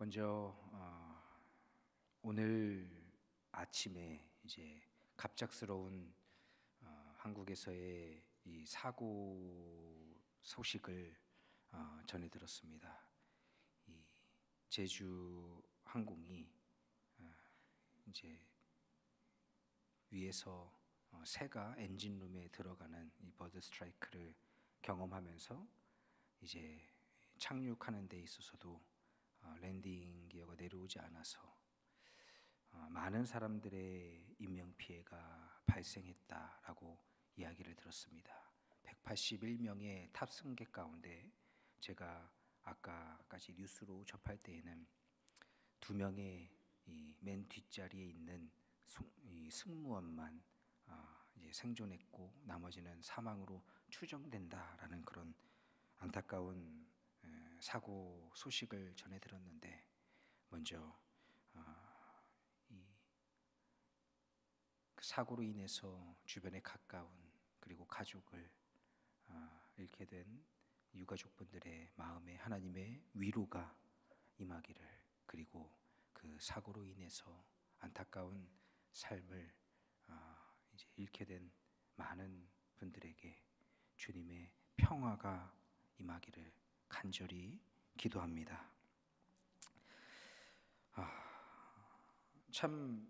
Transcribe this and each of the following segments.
먼저 오늘 아침에 이제 갑작스러운 한국에서의 이 사고 소식을 전해 들었습니다. 이 제주 항공이 이제 위에서 새가 엔진룸에 들어가는 이 버드 스트라이크를 경험하면서 이제 착륙하는 데 있어서도 랜딩 기어가 내려오지 않아서 많은 사람들의 인명 피해가 발생했다라고 이야기를 들었습니다. 181명의 탑승객 가운데 제가 아까까지 뉴스로 접할 때에는 2명의 이 맨 뒷자리에 있는 이 승무원만 이제 생존했고 나머지는 사망으로 추정된다라는 그런 안타까운 사고 소식을 전해 들었는데, 먼저 그 사고로 인해서 주변에 가까운 그리고 가족을 잃게 된 유가족분들의 마음에 하나님의 위로가 임하기를, 그리고 그 사고로 인해서 안타까운 삶을 이제 잃게 된 많은 분들에게 주님의 평화가 임하기를 간절히 기도합니다. 참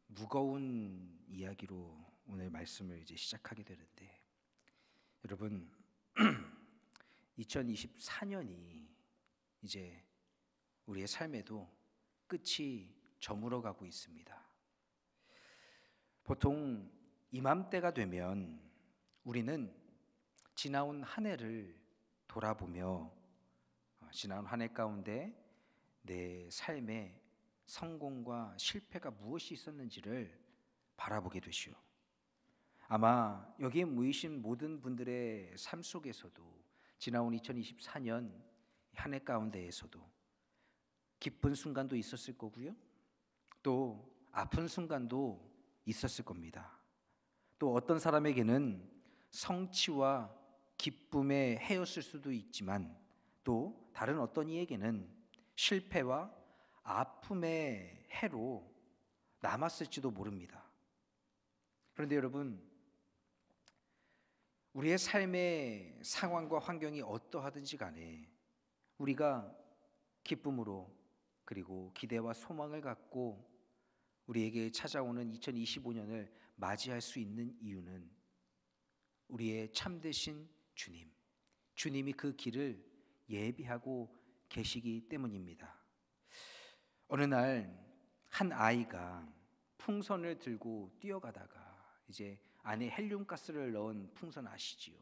무거운 이야기로 오늘 말씀을 이제 시작하게 되는데, 여러분 2024년이 이제 우리의 삶에도 끝이 저물어가고 있습니다. 보통 이맘때가 되면 우리는 지나온 한 해를 돌아보며 지나온 한 해 가운데 내 삶의 성공과 실패가 무엇이 있었는지를 바라보게 되시오. 아마 여기에 모이신 모든 분들의 삶 속에서도 지나온 2024년 한 해 가운데에서도 기쁜 순간도 있었을 거고요, 또 아픈 순간도 있었을 겁니다. 또 어떤 사람에게는 성취와 기쁨의 해였을 수도 있지만, 또 다른 어떤 이에게는 실패와 아픔의 해로 남았을지도 모릅니다. 그런데 여러분, 우리의 삶의 상황과 환경이 어떠하든지 간에 우리가 기쁨으로 그리고 기대와 소망을 갖고 우리에게 찾아오는 2025년을 맞이할 수 있는 이유는 우리의 참되신 주님이 그 길을 예비하고 계시기 때문입니다. 어느 날 한 아이가 풍선을 들고 뛰어가다가, 이제 안에 헬륨가스를 넣은 풍선 아시지요?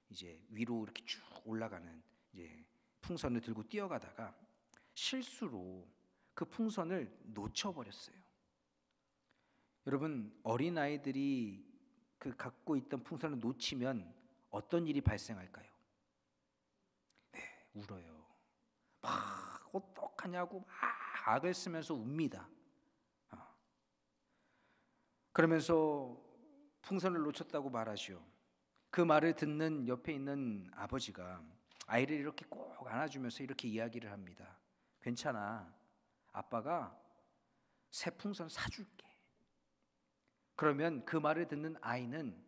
이제 위로 이렇게 쭉 올라가는 이제 풍선을 들고 뛰어가다가 실수로 그 풍선을 놓쳐버렸어요. 여러분, 어린아이들이 그 갖고 있던 풍선을 놓치면 어떤 일이 발생할까요? 네, 울어요. 막 어떡하냐고 막 악을 쓰면서 웁니다. 그러면서 풍선을 놓쳤다고 말하죠. 그 말을 듣는 옆에 있는 아버지가 아이를 이렇게 꼭 안아주면서 이렇게 이야기를 합니다. 괜찮아, 아빠가 새 풍선 사줄게. 그러면 그 말을 듣는 아이는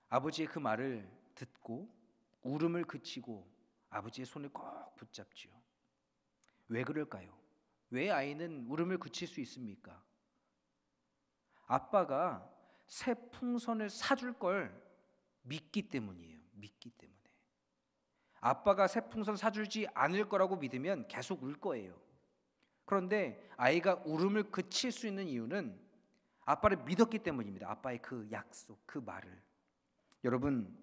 아버지의 그 말을 듣고 울음을 그치고 아버지의 손을 꼭 붙잡지요. 왜 그럴까요? 왜 아이는 울음을 그칠 수 있습니까? 아빠가 새 풍선을 사줄 걸 믿기 때문이에요. 믿기 때문에. 아빠가 새 풍선 사주지 않을 거라고 믿으면 계속 울 거예요. 그런데 아이가 울음을 그칠 수 있는 이유는 아빠를 믿었기 때문입니다. 아빠의 그 약속, 그 말을. 여러분,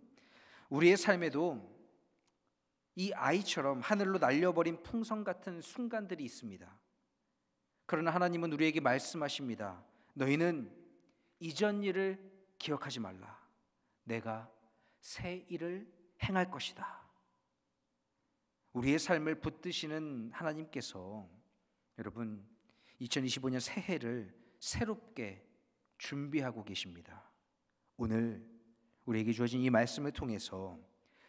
우리의 삶에도 이 아이처럼 하늘로 날려버린 풍선 같은 순간들이 있습니다. 그러나 하나님은 우리에게 말씀하십니다. 너희는 이전 일을 기억하지 말라. 내가 새 일을 행할 것이다. 우리의 삶을 붙드시는 하나님께서 여러분 2025년 새해를 새롭게 준비하고 계십니다. 오늘 우리에게 주어진 이 말씀을 통해서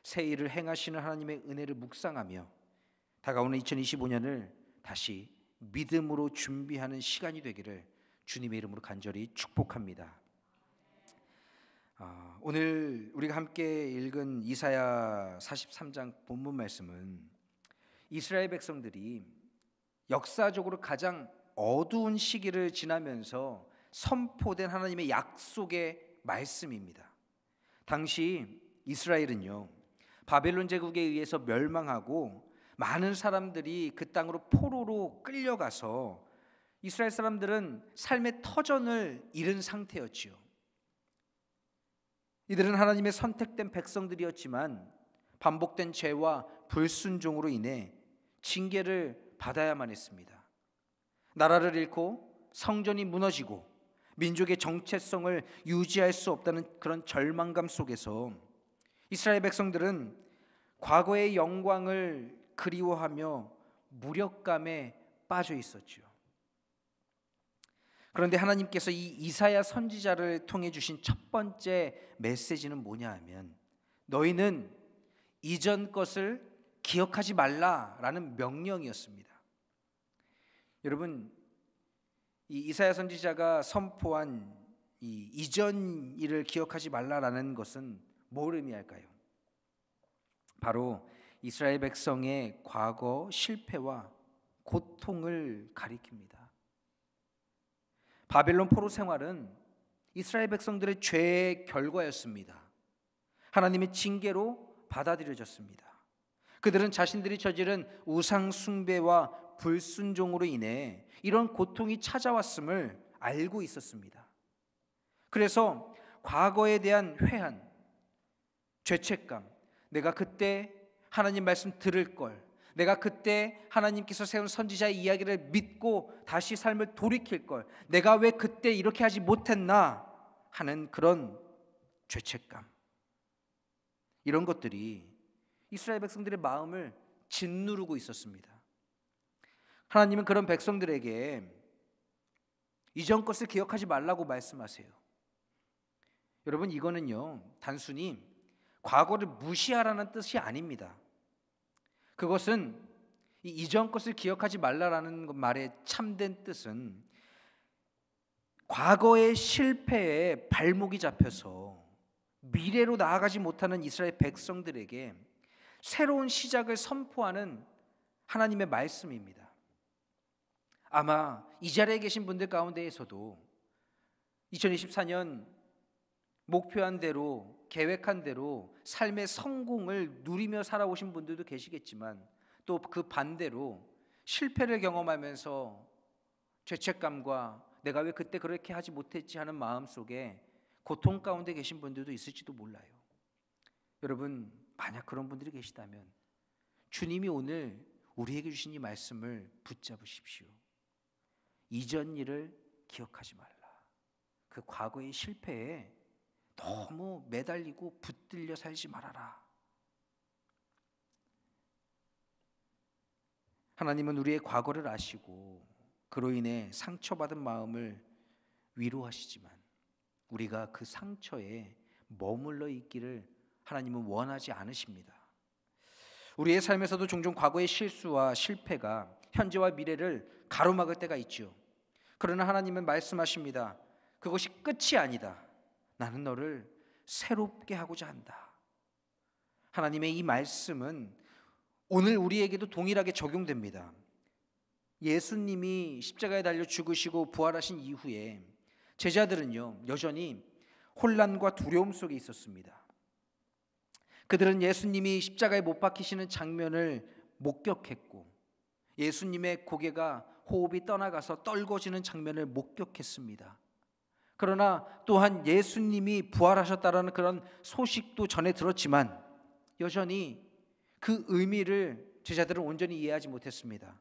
새 일을 행하시는 하나님의 은혜를 묵상하며 다가오는 2025년을 다시 믿음으로 준비하는 시간이 되기를 주님의 이름으로 간절히 축복합니다. 오늘 우리가 함께 읽은 이사야 43장 본문 말씀은 이스라엘 백성들이 역사적으로 가장 어두운 시기를 지나면서 선포된 하나님의 약속의 말씀입니다. 당시 이스라엘은요, 바벨론 제국에 의해서 멸망하고 많은 사람들이 그 땅으로 포로로 끌려가서 이스라엘 사람들은 삶의 터전을 잃은 상태였지요. 이들은 하나님의 선택된 백성들이었지만 반복된 죄와 불순종으로 인해 징계를 받아야만 했습니다. 나라를 잃고 성전이 무너지고 민족의 정체성을 유지할 수 없다는 그런 절망감 속에서 이스라엘 백성들은 과거의 영광을 그리워하며 무력감에 빠져 있었죠. 그런데 하나님께서 이 이사야 선지자를 통해 주신 첫 번째 메시지는 뭐냐 하면, 너희는 이전 것을 기억하지 말라라는 명령이었습니다. 여러분, 이 이사야 선지자가 선포한 이 이전 일을 기억하지 말라라는 것은 뭘 의미할까요? 바로 이스라엘 백성의 과거 실패와 고통을 가리킵니다. 바벨론 포로 생활은 이스라엘 백성들의 죄의 결과였습니다. 하나님의 징계로 받아들여졌습니다. 그들은 자신들이 저지른 우상 숭배와 불순종으로 인해 이런 고통이 찾아왔음을 알고 있었습니다. 그래서 과거에 대한 회한, 죄책감, 내가 그때 하나님 말씀 들을 걸, 내가 그때 하나님께서 세운 선지자의 이야기를 믿고 다시 삶을 돌이킬 걸, 내가 왜 그때 이렇게 하지 못했나 하는 그런 죄책감, 이런 것들이 이스라엘 백성들의 마음을 짓누르고 있었습니다. 하나님은 그런 백성들에게 이전 것을 기억하지 말라고 말씀하세요. 여러분, 이거는요, 단순히 과거를 무시하라는 뜻이 아닙니다. 그것은 이 이전 것을 기억하지 말라라는 말의 참된 뜻은 과거의 실패에 발목이 잡혀서 미래로 나아가지 못하는 이스라엘 백성들에게 새로운 시작을 선포하는 하나님의 말씀입니다. 아마 이 자리에 계신 분들 가운데에서도 2024년 목표한 대로, 계획한 대로 삶의 성공을 누리며 살아오신 분들도 계시겠지만, 또 그 반대로 실패를 경험하면서 죄책감과 내가 왜 그때 그렇게 하지 못했지 하는 마음 속에 고통 가운데 계신 분들도 있을지도 몰라요. 여러분, 만약 그런 분들이 계시다면 주님이 오늘 우리에게 주신 이 말씀을 붙잡으십시오. 이전 일을 기억하지 말라. 그 과거의 실패에 너무 매달리고 붙들려 살지 말아라. 하나님은 우리의 과거를 아시고 그로 인해 상처받은 마음을 위로하시지만 우리가 그 상처에 머물러 있기를 하나님은 원하지 않으십니다. 우리의 삶에서도 종종 과거의 실수와 실패가 현재와 미래를 가로막을 때가 있죠. 그러나 하나님은 말씀하십니다. 그것이 끝이 아니다. 나는 너를 새롭게 하고자 한다. 하나님의 이 말씀은 오늘 우리에게도 동일하게 적용됩니다. 예수님이 십자가에 달려 죽으시고 부활하신 이후에 제자들은요, 여전히 혼란과 두려움 속에 있었습니다. 그들은 예수님이 십자가에 못 박히시는 장면을 목격했고 예수님의 고개가 호흡이 떠나가서 떨궈지는 장면을 목격했습니다. 그러나 또한 예수님이 부활하셨다라는 그런 소식도 전해 들었지만 여전히 그 의미를 제자들은 온전히 이해하지 못했습니다.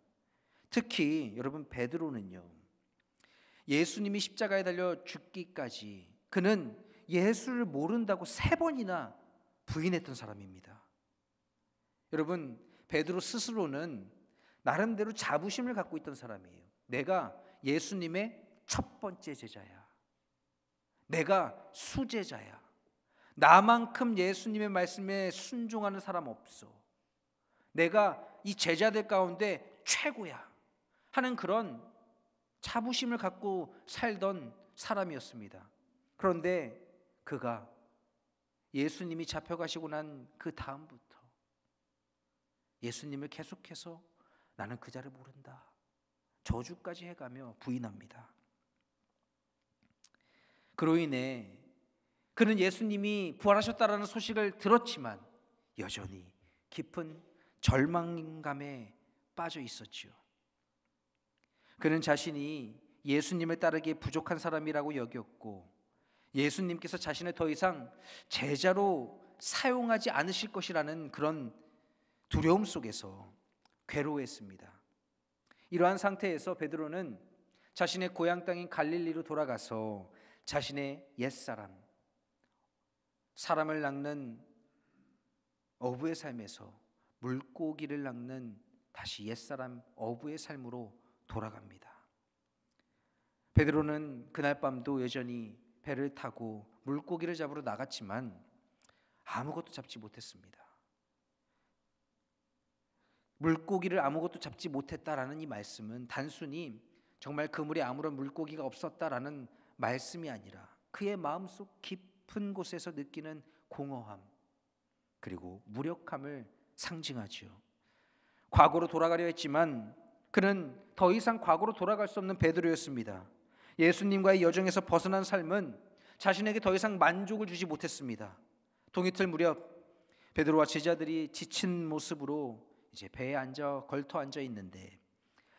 특히 여러분, 베드로는요, 예수님이 십자가에 달려 죽기까지 그는 예수를 모른다고 3번이나 부인했던 사람입니다. 여러분, 베드로 스스로는 나름대로 자부심을 갖고 있던 사람이에요. 내가 예수님의 첫 번째 제자야. 내가 수제자야. 나만큼 예수님의 말씀에 순종하는 사람 없어. 내가 이 제자들 가운데 최고야 하는 그런 자부심을 갖고 살던 사람이었습니다. 그런데 그가 예수님이 잡혀가시고 난 그 다음부터 예수님을 계속해서 나는 그 자를 모른다, 저주까지 해가며 부인합니다. 그로 인해 그는 예수님이 부활하셨다라는 소식을 들었지만 여전히 깊은 절망감에 빠져 있었지요. 그는 자신이 예수님을 따르기에 부족한 사람이라고 여겼고 예수님께서 자신을 더 이상 제자로 사용하지 않으실 것이라는 그런 두려움 속에서 괴로워했습니다. 이러한 상태에서 베드로는 자신의 고향 땅인 갈릴리로 돌아가서 자신의 옛사람, 사람을 낚는 어부의 삶에서 물고기를 낚는 다시 옛사람 어부의 삶으로 돌아갑니다. 베드로는 그날 밤도 여전히 배를 타고 물고기를 잡으러 나갔지만 아무것도 잡지 못했습니다. 물고기를 아무것도 잡지 못했다라는 이 말씀은 단순히 정말 그물에 아무런 물고기가 없었다라는 말씀이 아니라 그의 마음속 깊은 곳에서 느끼는 공허함 그리고 무력함을 상징하지요. 과거로 돌아가려 했지만 그는 더 이상 과거로 돌아갈 수 없는 베드로였습니다. 예수님과의 여정에서 벗어난 삶은 자신에게 더 이상 만족을 주지 못했습니다. 동이틀 무렵 베드로와 제자들이 지친 모습으로 이제 배에 걸터 앉아 있는데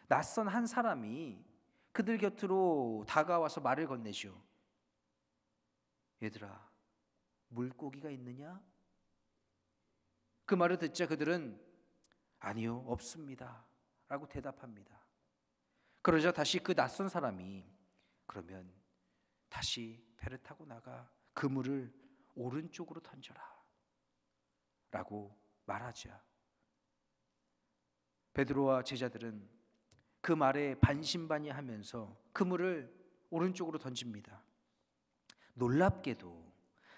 낯선 한 사람이 그들 곁으로 다가와서 말을 건네죠. 얘들아, 물고기가 있느냐? 그 말을 듣자 그들은 아니요, 없습니다 라고 대답합니다. 그러자 다시 그 낯선 사람이 그러면 다시 배를 타고 나가 그물을 오른쪽으로 던져라 라고 말하자 베드로와 제자들은 그 말에 반신반의하면서 그물을 오른쪽으로 던집니다. 놀랍게도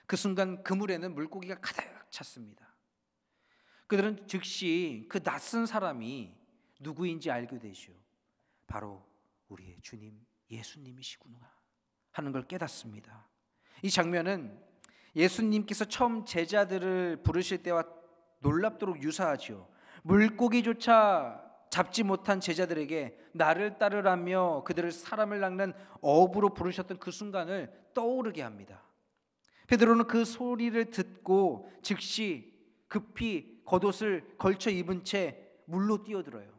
그 순간 그물에는 물고기가 가득 찼습니다. 그들은 즉시 그 낯선 사람이 누구인지 알게 되죠. 바로 우리의 주님 예수님이시구나 하는 걸 깨닫습니다. 이 장면은 예수님께서 처음 제자들을 부르실 때와 놀랍도록 유사하죠. 물고기조차 잡지 못한 제자들에게 나를 따르라며 그들을 사람을 낚는 어부로 부르셨던 그 순간을 떠오르게 합니다. 베드로는 그 소리를 듣고 즉시 급히 겉옷을 걸쳐 입은 채 물로 뛰어들어요.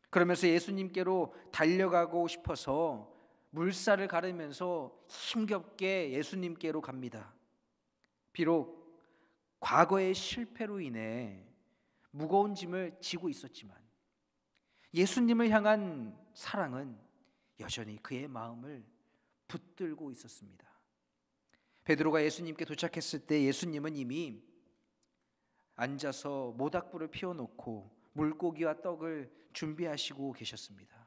그러면서 예수님께로 달려가고 싶어서 물살을 가르면서 힘겹게 예수님께로 갑니다. 비록 과거의 실패로 인해 무거운 짐을 지고 있었지만 예수님을 향한 사랑은 여전히 그의 마음을 붙들고 있었습니다. 베드로가 예수님께 도착했을 때 예수님은 이미 앉아서 모닥불을 피워놓고 물고기와 떡을 준비하시고 계셨습니다.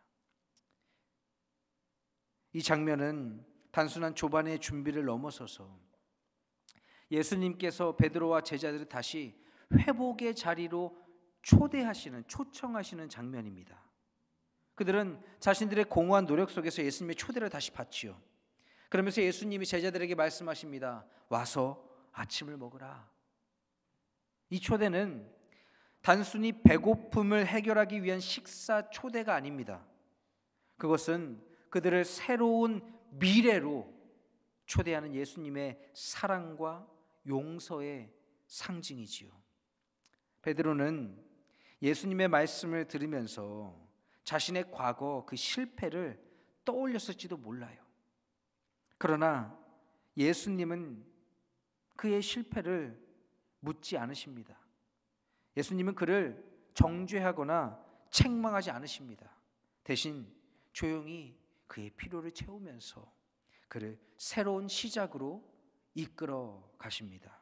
이 장면은 단순한 조반의 준비를 넘어서서 예수님께서 베드로와 제자들을 다시 회복의 자리로 초청하시는 장면입니다. 그들은 자신들의 공허한 노력 속에서 예수님의 초대를 다시 받지요. 그러면서 예수님이 제자들에게 말씀하십니다. 와서 아침을 먹으라. 이 초대는 단순히 배고픔을 해결하기 위한 식사 초대가 아닙니다. 그것은 그들을 새로운 미래로 초대하는 예수님의 사랑과 용서의 상징이지요. 베드로는 예수님의 말씀을 들으면서 자신의 과거 그 실패를 떠올렸을지도 몰라요. 그러나 예수님은 그의 실패를 묻지 않으십니다. 예수님은 그를 정죄하거나 책망하지 않으십니다. 대신 조용히 그의 필요를 채우면서 그를 새로운 시작으로 이끌어 가십니다.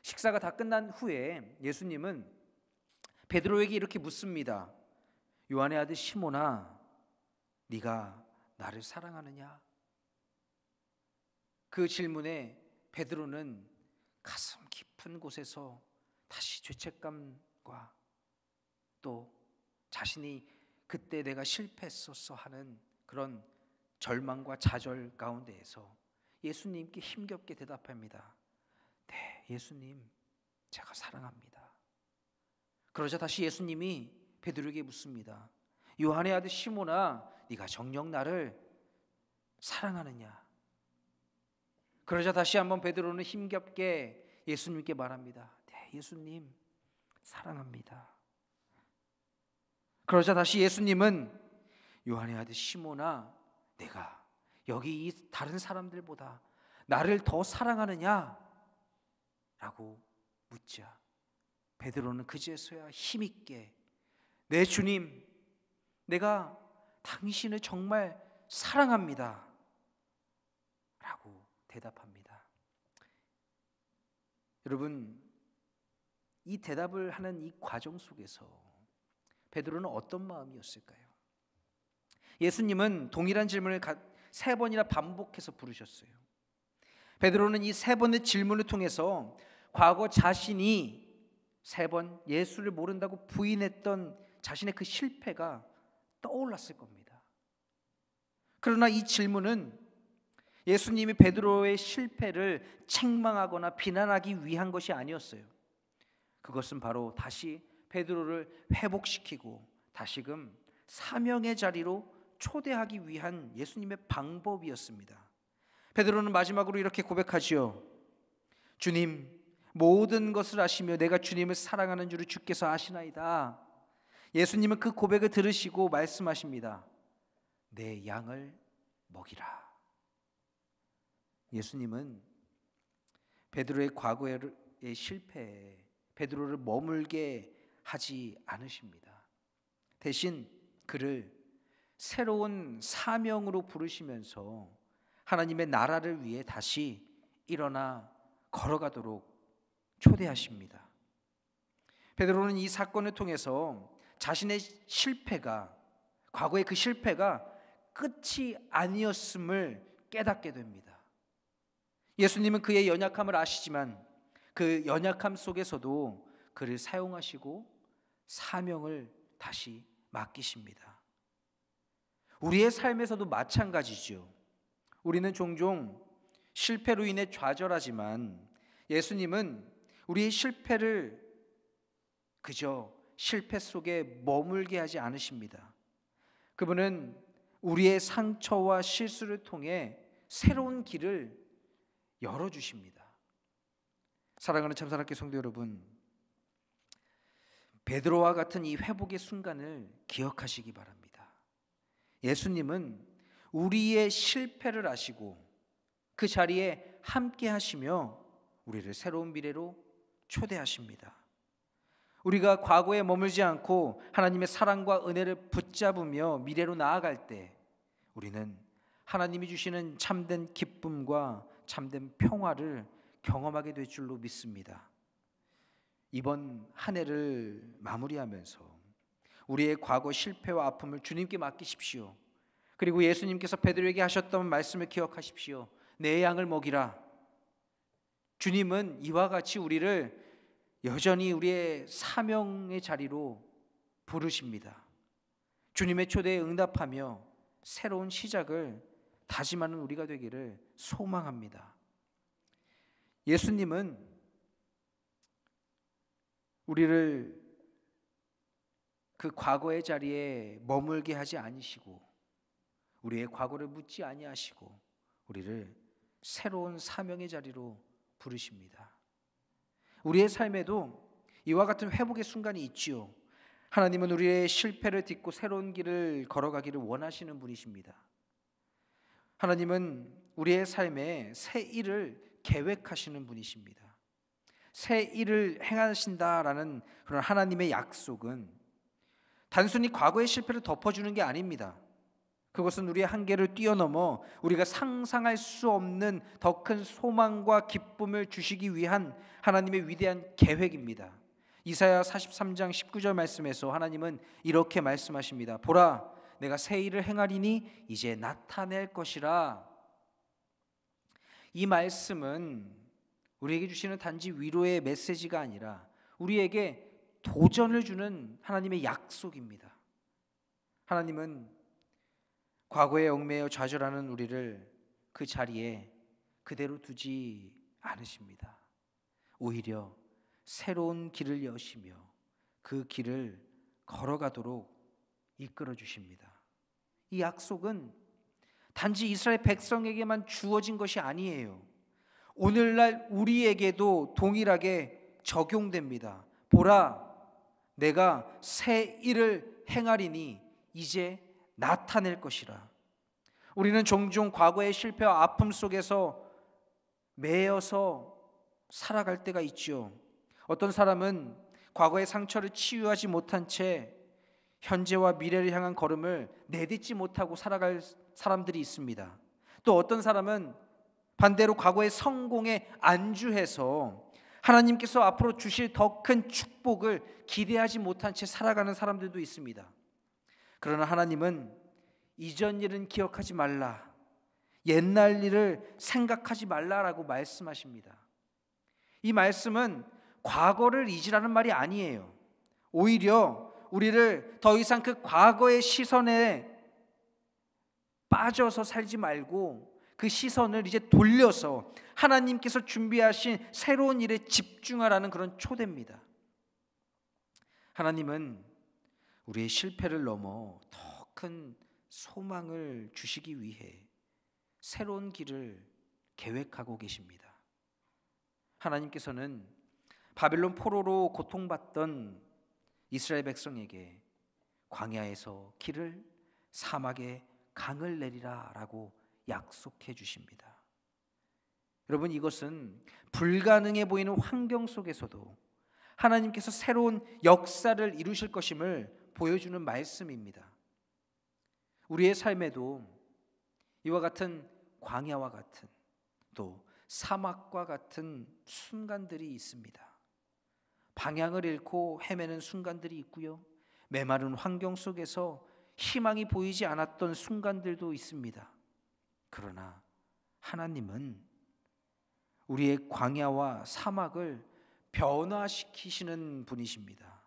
식사가 다 끝난 후에 예수님은 베드로에게 이렇게 묻습니다. 요한의 아들 시몬아, 네가 나를 사랑하느냐? 그 질문에 베드로는 가슴 깊은 곳에서 다시 죄책감과 또 자신이 그때 내가 실패했었어 하는 그런 절망과 좌절 가운데에서 예수님께 힘겹게 대답합니다. 네, 예수님, 제가 사랑합니다. 그러자 다시 예수님이 베드로에게 묻습니다. 요한의 아들 시몬아, 네가 정녕 나를 사랑하느냐? 그러자 다시 한번 베드로는 힘겹게 예수님께 말합니다. 네, 예수님, 사랑합니다. 그러자 다시 예수님은 요한의 아들 시몬아, 내가 여기 이 다른 사람들보다 나를 더 사랑하느냐? 라고 묻자 베드로는 그제서야 힘있게 네 주님, 내가 당신을 정말 사랑합니다 라고 대답합니다. 여러분, 이 대답을 하는 이 과정 속에서 베드로는 어떤 마음이었을까요? 예수님은 동일한 질문을 3번이나 반복해서 부르셨어요. 베드로는 이 3번의 질문을 통해서 과거 자신이 3번 예수를 모른다고 부인했던 자신의 그 실패가 떠올랐을 겁니다. 그러나 이 질문은 예수님이 베드로의 실패를 책망하거나 비난하기 위한 것이 아니었어요. 그것은 바로 다시 베드로를 회복시키고 다시금 사명의 자리로 초대하기 위한 예수님의 방법이었습니다. 베드로는 마지막으로 이렇게 고백하지요. 주님, 모든 것을 아시며 내가 주님을 사랑하는 줄을 주께서 아시나이다. 예수님은 그 고백을 들으시고 말씀하십니다. 내 양을 먹이라. 예수님은 베드로의 과거의 실패에 베드로를 머물게 하지 않으십니다. 대신 그를 새로운 사명으로 부르시면서 하나님의 나라를 위해 다시 일어나 걸어가도록 초대하십니다. 베드로는 이 사건을 통해서 자신의 실패가, 과거의 그 실패가 끝이 아니었음을 깨닫게 됩니다. 예수님은 그의 연약함을 아시지만 그 연약함 속에서도 그를 사용하시고 사명을 다시 맡기십니다. 우리의 삶에서도 마찬가지죠. 우리는 종종 실패로 인해 좌절하지만 예수님은 우리의 실패를 그저 실패 속에 머물게 하지 않으십니다. 그분은 우리의 상처와 실수를 통해 새로운 길을 열어주십니다. 사랑하는 참사랑교회 성도 여러분, 베드로와 같은 이 회복의 순간을 기억하시기 바랍니다. 예수님은 우리의 실패를 아시고 그 자리에 함께 하시며 우리를 새로운 미래로 초대하십니다. 우리가 과거에 머물지 않고 하나님의 사랑과 은혜를 붙잡으며 미래로 나아갈 때 우리는 하나님이 주시는 참된 기쁨과 참된 평화를 경험하게 될 줄로 믿습니다. 이번 한 해를 마무리하면서 우리의 과거 실패와 아픔을 주님께 맡기십시오. 그리고 예수님께서 베드로에게 하셨던 말씀을 기억하십시오. 내 양을 먹이라. 주님은 이와 같이 우리를 여전히 우리의 사명의 자리로 부르십니다. 주님의 초대에 응답하며 새로운 시작을 다짐하는 우리가 되기를 소망합니다. 예수님은 우리를 그 과거의 자리에 머물게 하지 아니시고 우리의 과거를 묻지 아니하시고 우리를 새로운 사명의 자리로 부르십니다. 우리의 삶에도 이와 같은 회복의 순간이 있지요. 하나님은 우리의 실패를 딛고 새로운 길을 걸어가기를 원하시는 분이십니다. 하나님은 우리의 삶에 새 일을 계획하시는 분이십니다. 새 일을 행하신다라는 그런 하나님의 약속은 단순히 과거의 실패를 덮어주는 게 아닙니다. 그것은 우리의 한계를 뛰어넘어 우리가 상상할 수 없는 더 큰 소망과 기쁨을 주시기 위한 하나님의 위대한 계획입니다. 이사야 43장 19절 말씀에서 하나님은 이렇게 말씀하십니다. 보라, 내가 새 일을 행하리니 이제 나타낼 것이라. 이 말씀은 우리에게 주시는 단지 위로의 메시지가 아니라 우리에게 도전을 주는 하나님의 약속입니다. 하나님은 과거에 얽매여 좌절하는 우리를 그 자리에 그대로 두지 않으십니다. 오히려 새로운 길을 여시며 그 길을 걸어가도록 이끌어 주십니다. 이 약속은 단지 이스라엘 백성에게만 주어진 것이 아니에요. 오늘날 우리에게도 동일하게 적용됩니다. 보라, 내가 새 일을 행하리니 이제 나타낼 것이라. 우리는 종종 과거의 실패와 아픔 속에서 매여서 살아갈 때가 있죠. 어떤 사람은 과거의 상처를 치유하지 못한 채 현재와 미래를 향한 걸음을 내딛지 못하고 살아갈 사람들이 있습니다. 또 어떤 사람은 반대로 과거의 성공에 안주해서 하나님께서 앞으로 주실 더 큰 축복을 기대하지 못한 채 살아가는 사람들도 있습니다. 그러나 하나님은 이전 일은 기억하지 말라, 옛날 일을 생각하지 말라라고 말씀하십니다. 이 말씀은 과거를 잊으라는 말이 아니에요. 오히려 우리를 더 이상 그 과거의 시선에 빠져서 살지 말고 그 시선을 이제 돌려서 하나님께서 준비하신 새로운 일에 집중하라는 그런 초대입니다. 하나님은 우리의 실패를 넘어 더 큰 소망을 주시기 위해 새로운 길을 계획하고 계십니다. 하나님께서는 바벨론 포로로 고통받던 이스라엘 백성에게 광야에서 길을, 사막에 강을 내리라 라고 약속해 주십니다. 여러분, 이것은 불가능해 보이는 환경 속에서도 하나님께서 새로운 역사를 이루실 것임을 보여주는 말씀입니다. 우리의 삶에도 이와 같은 광야와 같은 또 사막과 같은 순간들이 있습니다. 방향을 잃고 헤매는 순간들이 있고요, 메마른 환경 속에서 희망이 보이지 않았던 순간들도 있습니다. 그러나 하나님은 우리의 광야와 사막을 변화시키시는 분이십니다.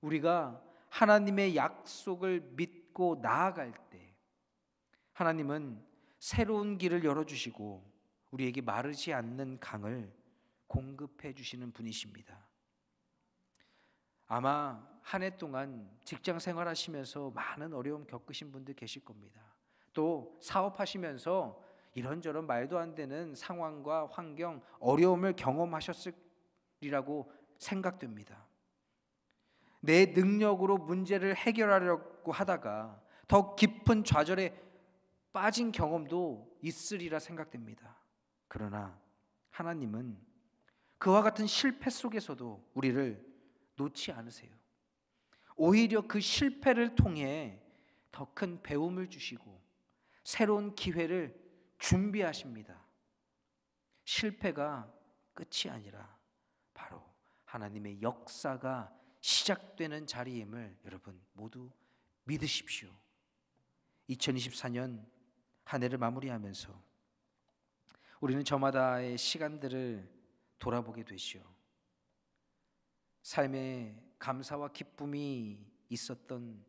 우리가 하나님의 약속을 믿고 나아갈 때 하나님은 새로운 길을 열어주시고 우리에게 마르지 않는 강을 공급해 주시는 분이십니다. 아마 한 해 동안 직장 생활하시면서 많은 어려움 겪으신 분들 계실 겁니다. 또 사업하시면서 이런저런 말도 안 되는 상황과 환경, 어려움을 경험하셨으리라고 생각됩니다. 내 능력으로 문제를 해결하려고 하다가 더 깊은 좌절에 빠진 경험도 있으리라 생각됩니다. 그러나 하나님은 그와 같은 실패 속에서도 우리를 놓지 않으세요. 오히려 그 실패를 통해 더 큰 배움을 주시고 새로운 기회를 준비하십니다. 실패가 끝이 아니라 바로 하나님의 역사가 시작되는 자리임을 여러분 모두 믿으십시오. 2024년 한 해를 마무리하면서 우리는 저마다의 시간들을 돌아보게 되시오. 삶에 감사와 기쁨이 있었던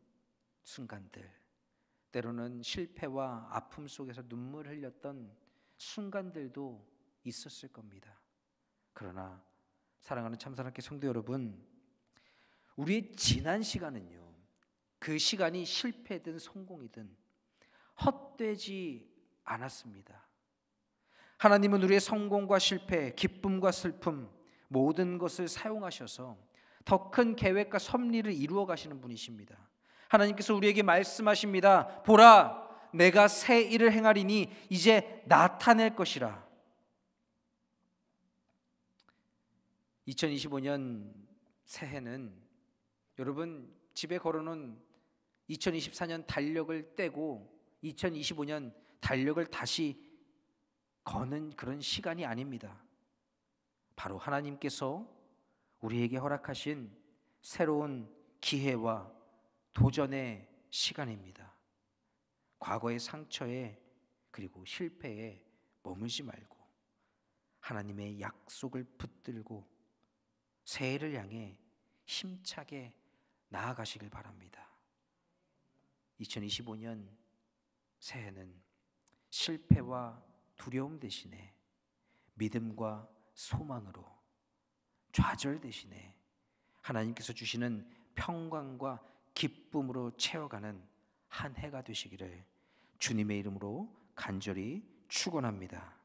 순간들, 때로는 실패와 아픔 속에서 눈물 흘렸던 순간들도 있었을 겁니다. 그러나 사랑하는 참사랑교회 성도 여러분, 우리의 지난 시간은요, 그 시간이 실패든 성공이든 헛되지 않았습니다. 하나님은 우리의 성공과 실패, 기쁨과 슬픔 모든 것을 사용하셔서 더 큰 계획과 섭리를 이루어 가시는 분이십니다. 하나님께서 우리에게 말씀하십니다. 보라, 내가 새 일을 행하리니 이제 나타낼 것이라. 2025년 새해는 여러분 집에 걸어놓은 2024년 달력을 떼고 2025년 달력을 다시 거는 그런 시간이 아닙니다. 바로 하나님께서 우리에게 허락하신 새로운 기회와 도전의 시간입니다. 과거의 상처에 그리고 실패에 머물지 말고 하나님의 약속을 붙들고 새해를 향해 힘차게 나아가시길 바랍니다. 2025년 새해는 실패와 두려움 대신에 믿음과 소망으로, 좌절 대신에 하나님께서 주시는 평강과 기쁨으로 채워가는 한 해가 되시기를 주님의 이름으로 간절히 축원합니다.